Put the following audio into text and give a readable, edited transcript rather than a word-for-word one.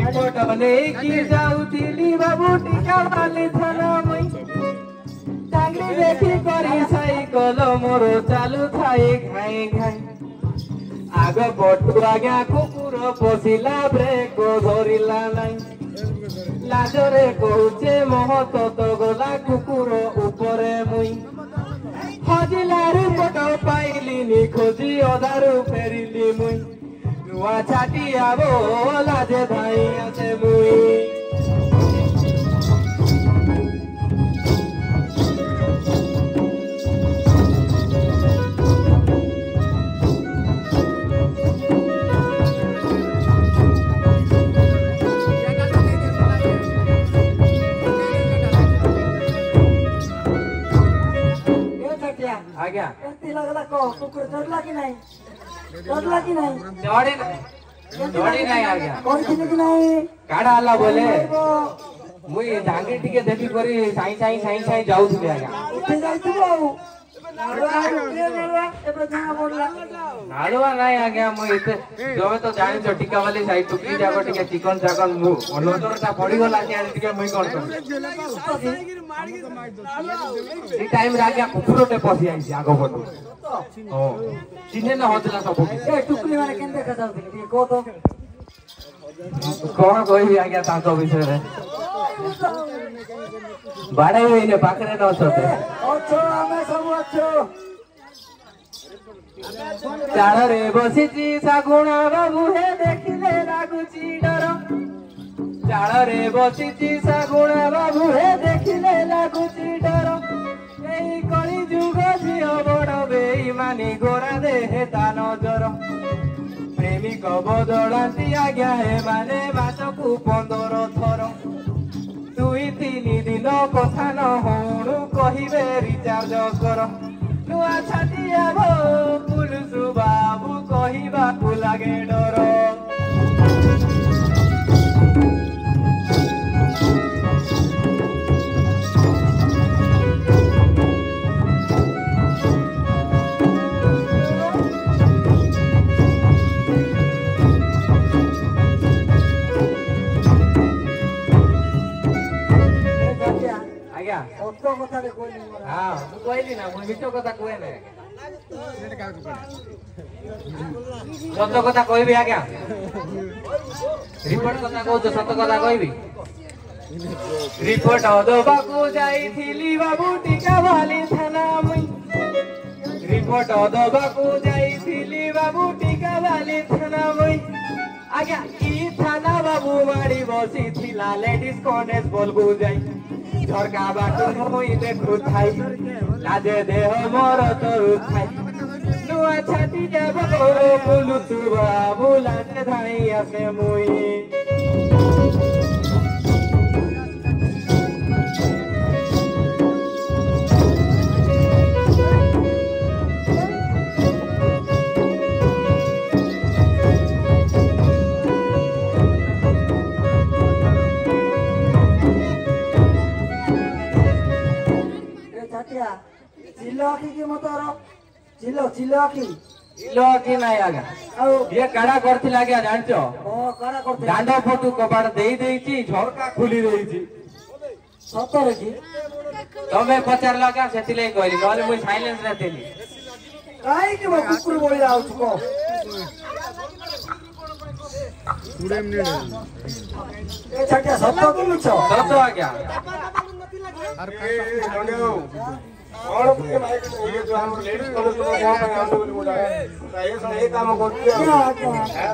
Report लेकी जाउतिली बाबू टीका वाली थाना मुई टांगरी देखी करी साइकल मोर चालू थाए घाई घाई आग पटु आज्ञा कुकुर पशिला ब्रेक धरिला नाई लाजरे कहूचे महत तो गला कुकुर उपरे मुई हजिलारू पट पाइलिनी खोजी अधारू फेरिली मुई नुआ छाटी आबो लाजे धाई आसे मुई आज्ञा लगला को कुकुर डरला कि नहीं डरला कि नहीं दौड़ी नहीं आज्ञा कौन किने कि नहीं काड़ा आला बोले मुई डांगी टिके देखी करी साई साई साई साई जाऊ थी आज्ञा उठे जाइतबो नालुआ नहीं आज्ञा मुई इते जमे तो जानि जो टिका वाली साई टुकली जागो टिके चिकन चाकन मु अनोदरटा पड़ी गला कि टिके मुई कोन कर ई टाइम रे आज्ञा कुकुरटे पसी आइसी आगो पटु ओ चिन्हे न होतला सब ए टुकली माने केन देखा जाउ टिके को तो कोन कोई आज्ञा ताको विषय रे बाड़े होइने पाखरे न छते अच्छो हमें सब अच्छो चाड़ रे बसिची सागुणा बाबू हे देखिले लागुची डर चाड़ रे बसिची सागुणा बाबू हे देखिले लागुची डर एई कଳି जुग झियो बड़ बेईमानी गोरा देहे ता नजर प्रेमिक बदलांती आज्ञा हे माने मासकु 15 थर 2-3 दिन कथा न होणु कहिबे रिचार्ज कर नुआ छाती आबो पुलिस बाबू कहिबा को लागे डर सत्य कथा रे कोई नहीं हां मु कहली ना मु मिछो कथा कोए ने सत्य कथा कहबी आज्ञा रिपोर्ट कथा कहू तो सत्य कथा कहबी रिपोर्ट दबाकू जाईथिली बाबू टीका वाली थाना मुई रिपोर्ट दबाकू जाईथिली बाबू टीका वाली थाना मुई आज्ञा ई थाना बाबू माड़ी बसी थिला लेडीज कॉन्स्टेबल को जाई झरका बाटो मुई देखु थाई लाजे देह मोर तोरु थाई नुआ छाती जाबो बोलु तु बाबू लाजे धाई आसे मुई चिल्लो की मतरो चिल्लो चिल्लो की नहीं आगा ये काड़ा करथिला आज्ञा जानचो ओ काड़ा करथिला दांडो फोटू कबाड़ देई देइची झरका खुली देइची सतरे की तमे पचार लगा सेतिले कहली नले मुई साइलेंस रे थिली काई के कुकुर बोली आउ छको पूरे मिनिट ए छटिया सत्य की मिछो सत्य आज्ञा और और के भाई ये जो हम लेडीज कॉलेज में वहां पे काम बोली बोला है ये काम करती है।